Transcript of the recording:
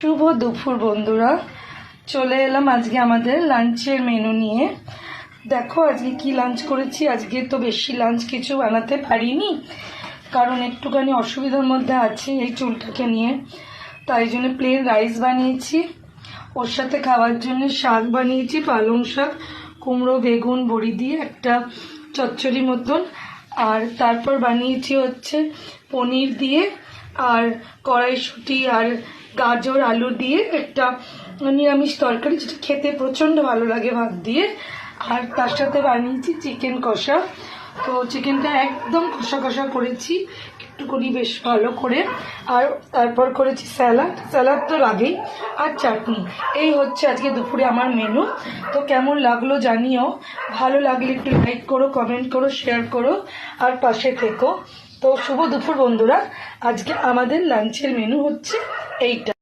শুভ দুপুর বন্ধুরা, চলে এলাম আজকে আমাদের লাঞ্চের মেনু নিয়ে। দেখো আজকে কি লাঞ্চ করেছি। আজকে তো বেশি লাঞ্চ কিছু বানাতে পারিনি, কারণ একটুখানি অসুবিধার মধ্যে আছি এই চুলটাকে নিয়ে। তাই জন্য প্লেন রাইস বানিয়েছি, ওর সাথে খাওয়ার জন্য শাক বানিয়েছি, পালং শাক, কুমড়ো, বেগুন, বড়ি দিয়ে একটা চচ্চড়ি মতন। আর তারপর বানিয়েছি হচ্ছে পনির দিয়ে আর কড়াইশুঁটি আর গাজর আলু দিয়ে একটা নিরামিষ তরকারি, যেটা খেতে প্রচণ্ড ভালো লাগে ভাত দিয়ে। আর তার সাথে বানিয়েছি চিকেন কষা। তো চিকেনটা একদম কষা কষা করেছি একটুখানি বেশ ভালো করে। আর তারপর করেছি স্যালাড তো লাগেই, আর চাটনি। এই হচ্ছে আজকে দুপুরে আমার মেনু। তো কেমন লাগলো জানিও, ভালো লাগলে একটু লাইক করো, কমেন্ট করো, শেয়ার করো, আর পাশে থেকো। তো শুভ দুপুর বন্ধুরা, আজকে আমাদের লাঞ্চের মেনু হচ্ছে এইটা।